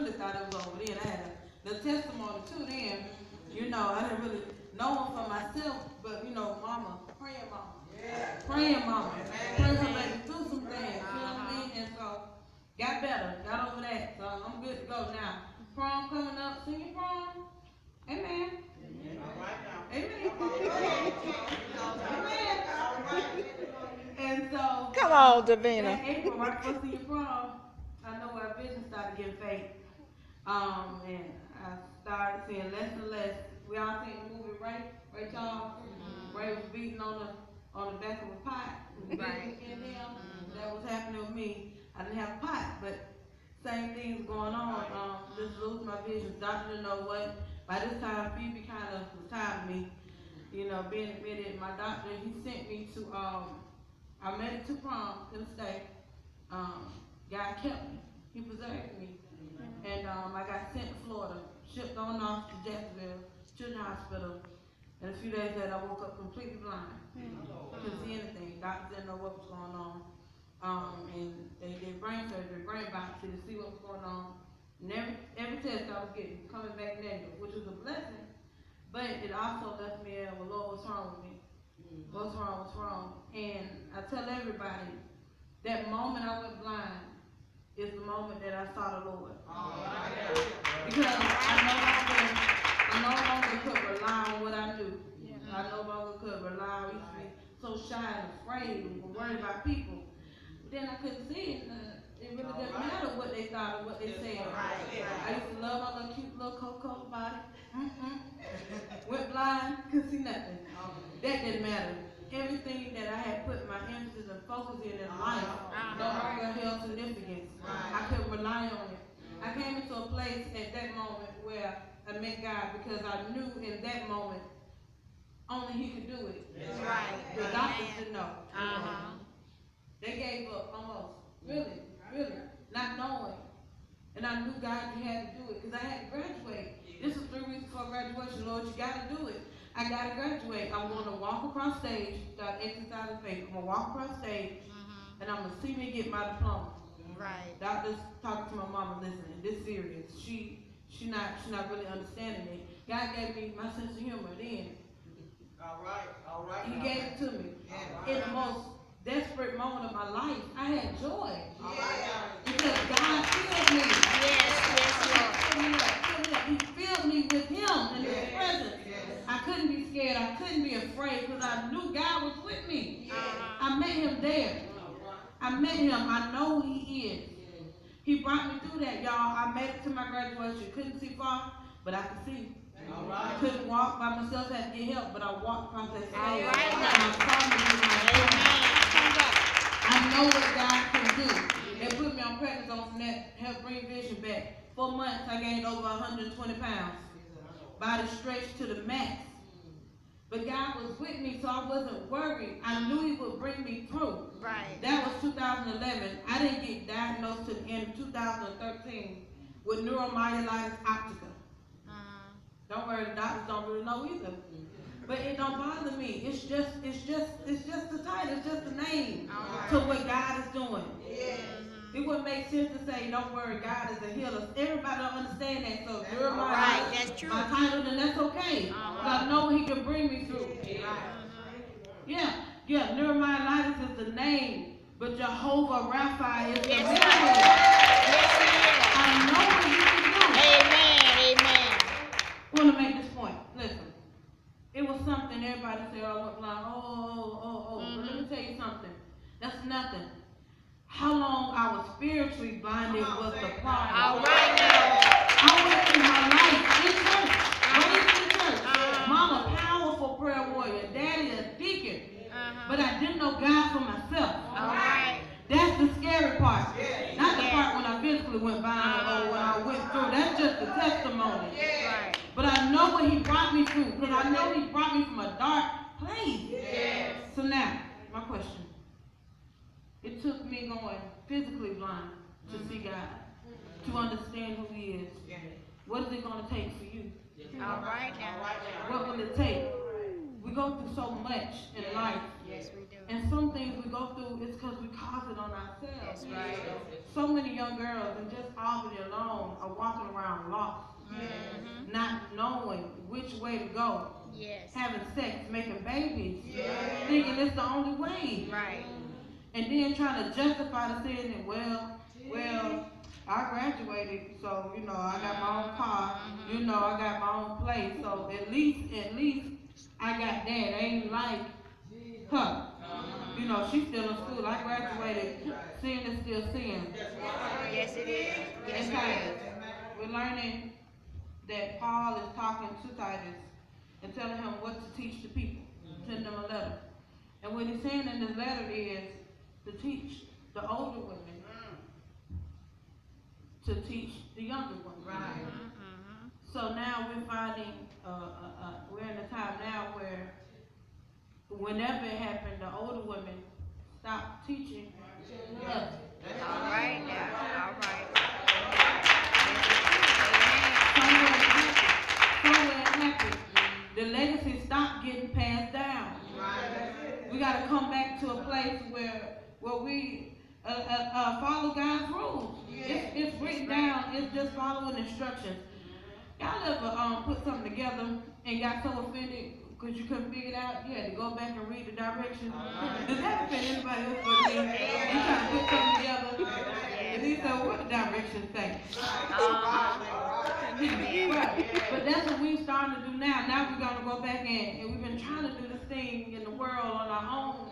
really thought it was over then. I had the testimony too then. You know, I didn't really know him for myself, but you know, mama, praying mama. Yeah. Praying mama. Praying her baby through some things. You know what I mean? And so, got better. Got over that. So I'm good to go now. Prom coming up. Singing prom. Amen. All right now. Amen. Amen. And so, come on, Davina. that April, right before senior prom, I know our business started getting fake. And I started seeing less and less. We all seen the movie Ray Charles. Ray was beating on the back of a pot. Right. That was happening with me. I didn't have a pot, but same things going on. Just losing my vision. Doctor didn't know what. By this time, Phoebe kind of was tired of me. You know, being admitted. My doctor, he sent me to I made it to prom, couldn't stay. God kept me. He preserved me. And I got sent to Florida, shipped on off to Jacksonville Children's Hospital. And a few days later, I woke up completely blind. Couldn't see anything. Doctors didn't know what was going on. And they did brain surgery, brain biopsy to see what was going on. And every test I was getting coming back negative, which was a blessing. But it also left me well, Lord, what's wrong with me? What's wrong? What's wrong? And I tell everybody, that moment I went blind is the moment that I saw the Lord. Because I no longer could rely on what I do. I no longer could rely on, I used to be so shy and afraid and worried about people. But then I couldn't see it. It really didn't matter what they thought or what they said. I used to love my little cute little Coca-Cola body. Went blind, couldn't see nothing. That didn't matter. Everything that I had put my emphasis and focus in life no longer held significance. I couldn't rely on it. I came into a place at that moment where I met God because I knew in that moment only He could do it. The doctors didn't know. They gave up almost. Really. Not knowing. And I knew God had to do it because I had to graduate. This was 3 weeks before graduation. Lord, you got to do it. I got to graduate. I'm going to walk across stage, start exercising faith. I'm going to walk across stage, and I'm going to see me get my diploma. Right. Doctors talking to my mama, listening, this serious. She not really understanding it. God gave me my sense of humor then. All right. He gave it to me. In the most desperate moment of my life, I had joy. Because God filled me. Yes, He filled me with Him in His presence. I couldn't be scared. I couldn't be afraid because I knew God was with me. I met Him there. I met Him. I know who He is. He brought me through that, y'all. I made it to my graduation. Couldn't see far, but I could see. I couldn't walk by myself, had to get help, but I walked across that stage. I know what God can do. They put me on prednisone from that, helped bring vision back. 4 months, I gained over 120 pounds. Body stretched to the max. But God was with me, so I wasn't worried. I knew He would bring me through. Right. That was 2011. I didn't get diagnosed to the end of 2013 with neuromyelitis optica. Don't worry, the doctors don't really know either. But it don't bother me. It's just the title. It's just the name to what God is doing. Yes. It wouldn't make sense to say, don't worry, God is a healer. Everybody don't understand that. So you're that's true. My title, then that's okay. Because I know He can bring me through. Yeah, neuromyelitis is the name, but Jehovah Rapha is the name. I know what He can do. Amen. I want to make this point. Listen. It was something everybody said, I went blind. But let me tell you something. That's nothing. How long I was spiritually blinded was the problem. All right now. I went through my life in church, raised in church. Mama, powerful prayer warrior. Daddy, a deacon. But I didn't know God for myself. All right. That's the scary part. Not the part when I physically went blind or when I went through. That's just the testimony. Right. But I know what He brought me through because I know He brought me from a dark place. Yes. So now, my question. It took me going physically blind to see God, to understand who He is. What is it going to take for you? All right now. What will it take? We go through so much in life. Yes, we do. And some things we go through is cause it on ourselves. That's right. So many young girls, and just Albany alone, are walking around lost, not knowing which way to go, Yes. having sex, making babies, Yes. thinking it's the only way, Right. and then trying to justify the sin and well, I graduated, so I got my own car, I got my own place, so at least I got that. Ain't like her. She's still in school. I graduated. Sin is still sin. Yes, it is. Yes, And it Titus, is. we're learning that Paul is talking to Titus and telling him what to teach the people, send them a letter. And what he's saying in this letter is to teach the older women to teach the younger women. Right. So now we're finding, we're in a time now where whenever it happened, the older women stopped teaching us. All right now. All right. Somewhere it happened. The legacy stopped getting passed down. We got to come back to a place where we follow God's rules. It's written down. It's just following instructions. Y'all ever put something together and got so offended because you couldn't figure it out? You had to go back and read the directions. Does that offend anybody else but me? You try to put something together and he said, what the directions say? But that's what we're starting to do now. Now we're going to go back and we've been trying to do this thing in the world on our own.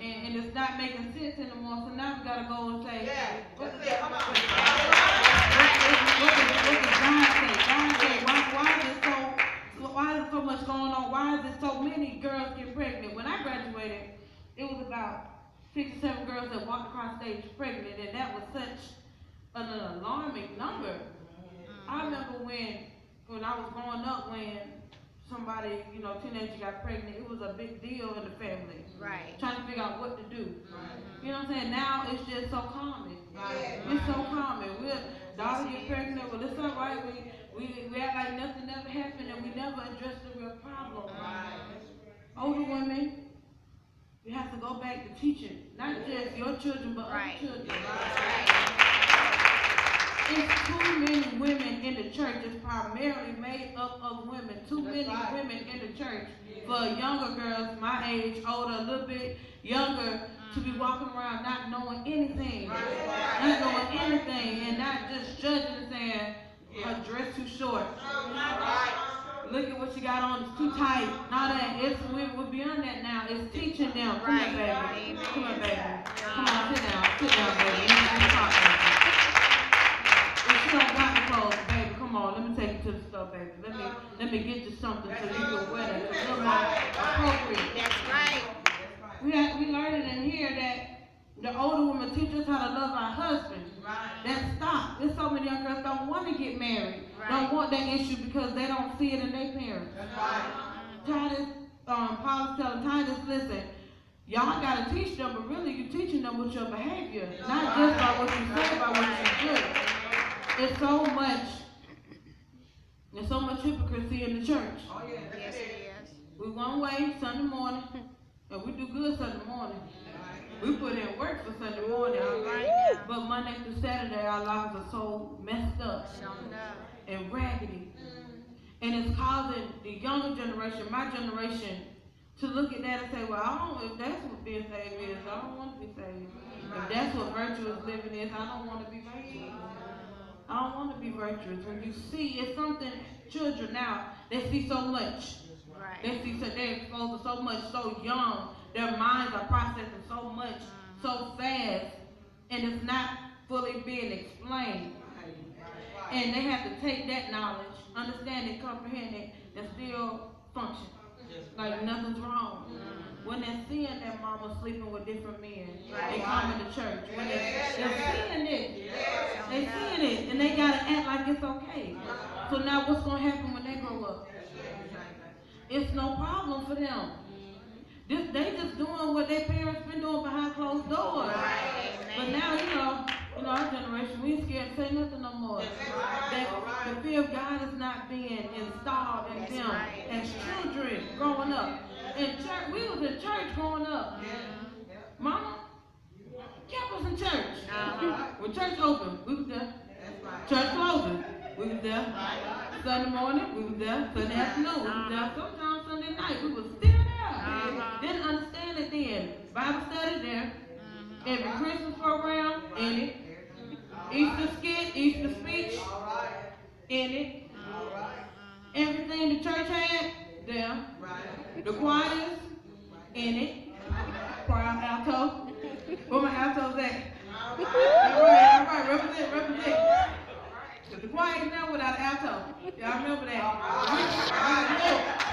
And it's not making sense anymore. So now we got to go and say, what does God say? God say, why is so much going on? Why is there so many girls get pregnant? When I graduated, it was about 6 or 7 girls that walked across stage pregnant, and that was such an alarming number. I remember when I was growing up, when somebody, teenager got pregnant, it was a big deal in the family. Right. Trying to figure out what to do. You know what I'm saying? Now it's just so common. It's so common. Daughter get pregnant, well, it's all right. We act like nothing ever happened, and we never address the real problem. Older women, you have to go back to teaching, not just your children, but other children. It's too many women in the church. It's primarily made up of women. Too many women in the church for younger girls, my age, older, a little bit younger, to be walking around not knowing anything. Not knowing anything, and not just judging and saying, her dress too short. Look at what you got on, it's too tight. Not that. We're beyond that now. It's teaching them. Come here, baby. Come on, baby. Come on, sit down. Sit down, baby. Let me talk, baby. If you don't got the clothes, baby, come on. Let me take you to the store, baby. Let me get you something so you can wear that. It's a little more appropriate. That's right. We learned in here that the older women teach us how to love our husbands. That stop. There's so many young girls don't want to get married. Don't want that issue because they don't see it in their parents. Titus, Paul is telling Titus, listen, y'all got to teach them, but really you're teaching them with your behavior, not just by what you say, by what you do. There's so much hypocrisy in the church. Yes, it is. We one way Sunday morning, and we do good Sunday morning. We put in work for Sunday morning, but Monday through Saturday our lives are so messed up and raggedy. And it's causing the younger generation, my generation, to look at that and say, well, if that's what being saved is, I don't want to be saved. If that's what virtuous living is, I don't want to be virtuous. I don't want to be virtuous. When you see, it's something, children now, they see so much. They see, so they're exposed to so much, so young. Their minds are processing so much, so fast, and it's not fully being explained. And they have to take that knowledge, understand it, comprehend it, and still function. Like nothing's wrong. When they're seeing their mama sleeping with different men, they come into church. When they're seeing it, they're seeing it, and they gotta act like it's okay. So now what's gonna happen when they grow up? It's no problem for them. They just doing what their parents been doing behind closed doors. But now, our generation, we ain't scared to say nothing no more. The fear of God is not being installed in them as children growing up. In church, we was in church growing up. Mama kept us in church. When church opened, we was there. Church closing. We was there Sunday morning, we was there Sunday afternoon, we was there sometimes Sunday night, we was still there. Didn't understand it then. Bible study there, every Christmas program in it, Easter skit, Easter speech in it, everything the church had there, the choirs in it, choir alto. Where my altos at? All right, represent. Cause the choir ain't there without an alto. Y'all remember that?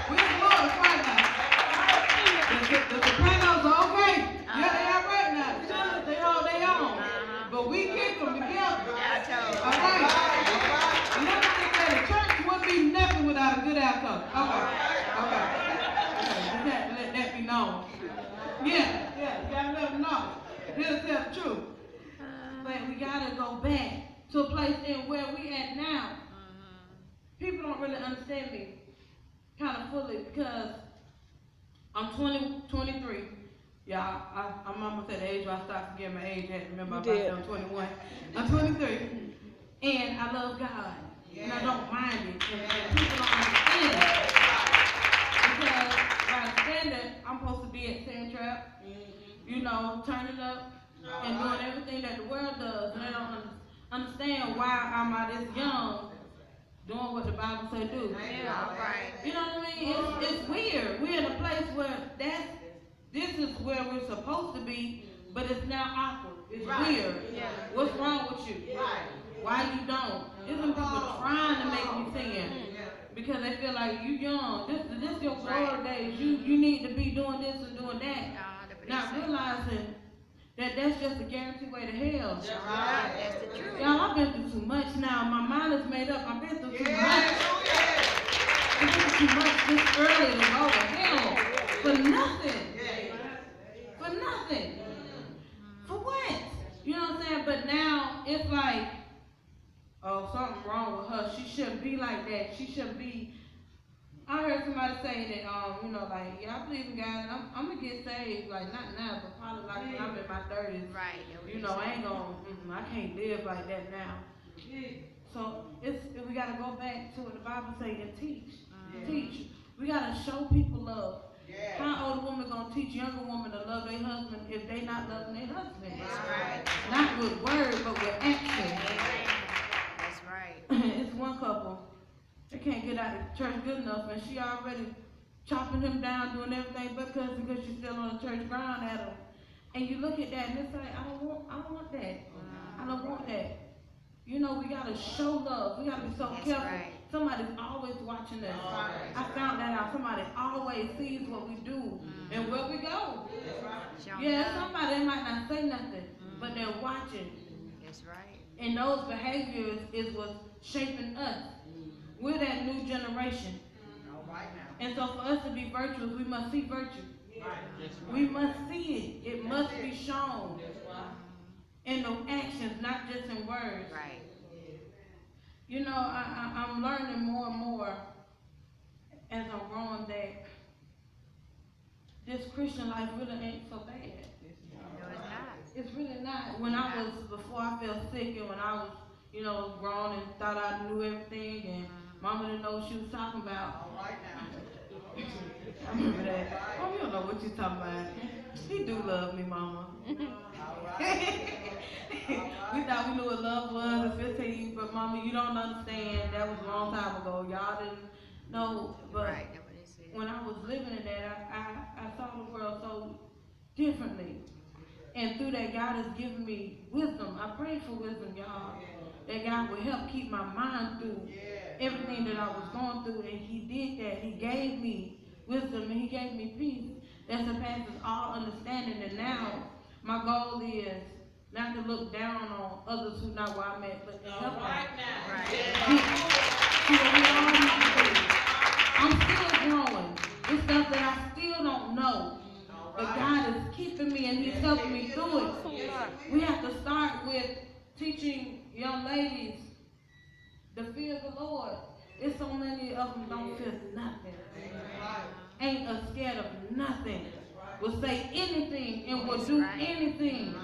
We explore the choir now. The sopranos are okay. Yeah, they all right now. The tenors, they hold their own. But we keep them together. All right. Another thing that the church wouldn't be nothing without a good alto. Okay. Just had to let that be known. Yeah, you gotta let them know. He'll tell the truth. But we gotta go back to a place in where we at now. People don't really understand me kind of fully because I'm 23. Yeah, I'm almost at the age where I start forgetting my age. I had to remember I'm 21. I'm 23. And I love God. And I don't mind it. And people don't understand it. Because by standard, I'm supposed to be at Sand Trap, turning up and doing everything that the world does. And they don't understand why I'm this young doing what the Bible say do. You know what I mean? It's weird. We're in a place where this is where we're supposed to be, but it's now awkward. It's weird. What's wrong with you? Why you don't? Isn't people trying to make me sin? Because they feel like you young. This your glory days. You need to be doing this and doing that. Not realizing that that's just a guaranteed way to hell. That's the truth. Y'all, I've been through too much now. My mind is made up. I've been through too much. I've been through too much this early to go to hell. For nothing. For nothing. For what? You know what I'm saying? But now it's like, oh, something wrong with her. She shouldn't be like that. She shouldn't be. I heard somebody say that, yeah, I believe in God, and I'm gonna get saved, like not now, but probably like when I'm in my 30s. Right. I ain't gonna, I can't live like that now. So we gotta go back to what the Bible say and teach. Teach. We gotta show people love. How old woman gonna teach younger women to love their husband if they not loving their husband? That's right. Not with words, but with action. That's right. It's one couple. They can't get out of church good enough, and she already chopping him down, doing everything because she's still on the church ground at him. And you look at that and it's like, I don't want that. I don't want that. We gotta show love. We gotta be so careful. Right. Somebody's always watching us. I found that out. Somebody always sees what we do and where we go. Somebody might not say nothing, but they're watching. That's right. And those behaviors is what's shaping us. We're that new generation. And so for us to be virtuous, we must see virtue. We must see it. It must be shown in the actions, not just in words. Right. I'm learning more and more as I'm growing that this Christian life really ain't so bad. No, it's not. It's really not. Before I felt sick and when I was, grown and thought I knew everything and Mama didn't know what she was talking about. I remember that. Mom, you don't know what you're talking about. He do love me, Mama. We thought we knew what love was at 15, but Mama, you don't understand. That was a long time ago. Y'all didn't know. But when I was living in that, I saw the world so differently. And through that, God has given me wisdom. I prayed for wisdom, y'all. That God would help keep my mind through everything that I was going through. And He did that. He gave me wisdom and He gave me peace that surpasses all understanding. And now my goal is not to look down on others who not where I'm at, but to help them. I'm still growing. It's stuff that I still don't know. But God is keeping me and He's helping me through it. We have to start with teaching young ladies the fear of the Lord. It's so many of them don't fear nothing. Ain't scared of nothing. Will say anything and will do anything.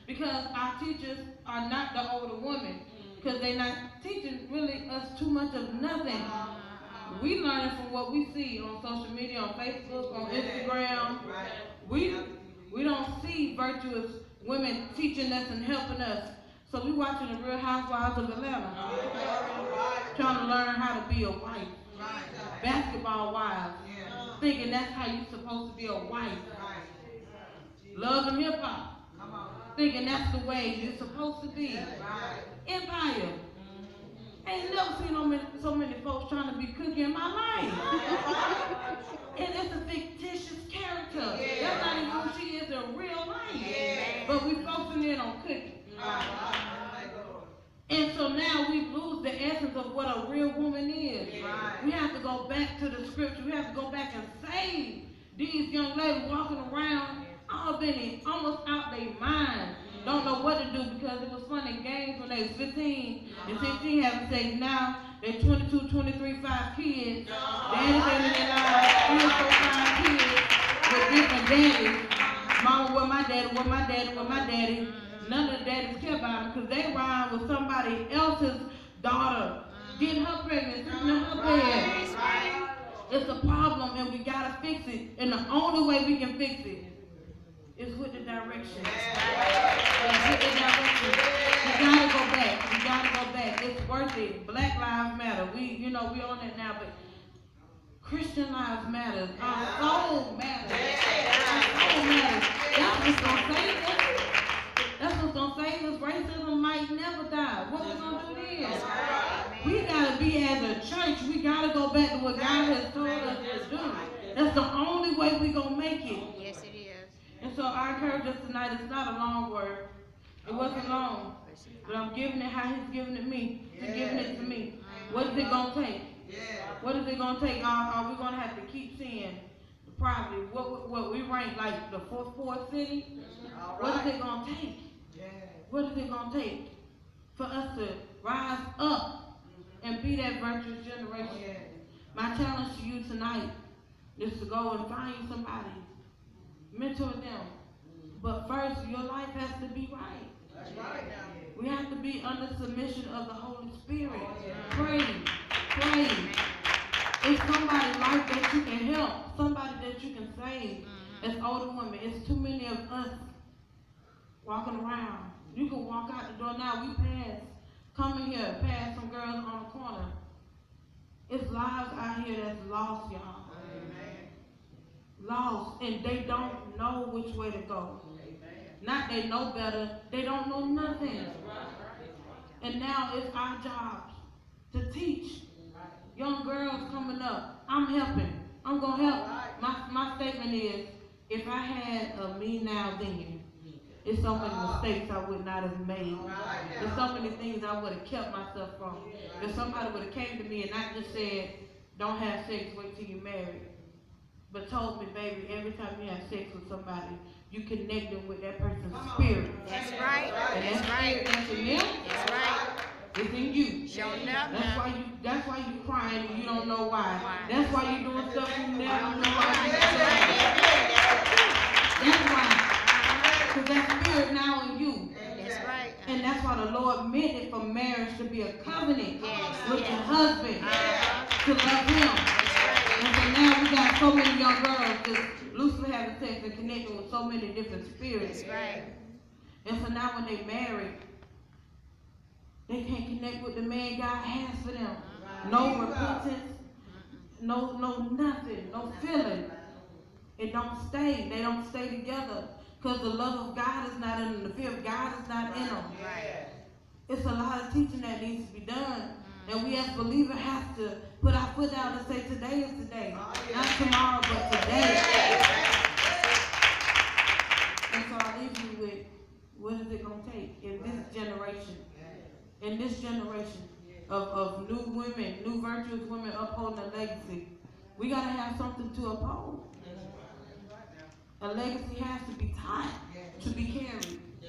Because our teachers are not the older women. because they're not teaching really us too much of nothing. We learning from what we see on social media, on Facebook, on Instagram. We don't see virtuous women teaching us and helping us. So we watching the Real Housewives of Atlanta, trying to learn how to be a wife. Basketball wives, thinking that's how you're supposed to be a wife. Love and hip hop, thinking that's the way you're supposed to be. Empire. Ain't never seen so many folks trying to be Cookie in my life. And it's a fictitious character. That's not even who she is in real life. But we focusing in on Cookie. And so now we lose the essence of what a real woman is. We have to go back to the scripture. We have to go back and save these young ladies walking around almost out their mind. Don't know what to do because it was fun in games when they was 15 and 16 having sex. Now they're 22, 23, 5 kids. Daddy's in their lives, 3 or 4, 5 kids with different daddies. Mama with my daddy, with my daddy, with my daddy. None of the daddies care about them because they ride with somebody else's daughter, getting her pregnant, sitting in her bed. It's a problem and we gotta fix it. And the only way we can fix it is with the direction. It's with the direction. We gotta go back. We gotta go back. It's worth it. Black lives matter. We on it now, but Christian lives matter. Our soul matters. Our soul matters. That's what's gonna save us. That's what's gonna save us. Racism might never die. What we gonna do then? We gotta be as a church. We gotta go back to what God has told us to do. That's the only way we gonna make it. Yes, it is. And so I encourage us tonight. It's not a long word. It wasn't long, but I'm giving it how He's giving it me. He's giving it to me. What is it gonna take? What is it gonna take? Are we gonna have to keep seeing probably what we rank like the fourth city? What is it gonna take? What is it gonna take for us to rise up and be that virtuous generation? My challenge to you tonight is to go and find you somebody, mentor them. But first, your life has to be right. That's right. We have to be under submission of the Holy Spirit. Pray. It's somebody's life that you can help, somebody that you can save. As older women, it's too many of us walking around. You can walk out the door now. We coming here, pass some girls on the corner. It's lives out here that's lost, y'all. Lost, and they don't know which way to go. Not they know better, they don't know nothing. And now it's our job to teach young girls coming up. I'm helping. I'm going to help. My statement is, if I had a me now then, it's so many mistakes I would not have made. There's so many things I would have kept myself from. If somebody would have came to me and not just said, don't have sex, wait till you're married. But told me, baby, every time you have sex with somebody, you connect them with that person's spirit. That's right. And that spirit that's in them, That's right. it's in you. Show enough. That's why you crying and you don't know why. That's why you doing stuff you never know why. That's why. Because that spirit now in you. That's right. And that's why the Lord meant it for marriage to be a covenant with your husband, to love him. And so now we got so many young girls just loosely having sex and connecting with so many different spirits. That's right. And so now when they marry, they can't connect with the man God has for them. No repentance, no nothing, no feeling. It don't stay. They don't stay together because the love of God is not in them. The fear of God is not in them. It's a lot of teaching that needs to be done. And we as believers have to put our foot down and say, today is today. Not tomorrow, but today. And so I leave you with, what is it going to take in this generation of new women, new virtuous women upholding a legacy? We got to have something to uphold. A legacy has to be taught, to be carried.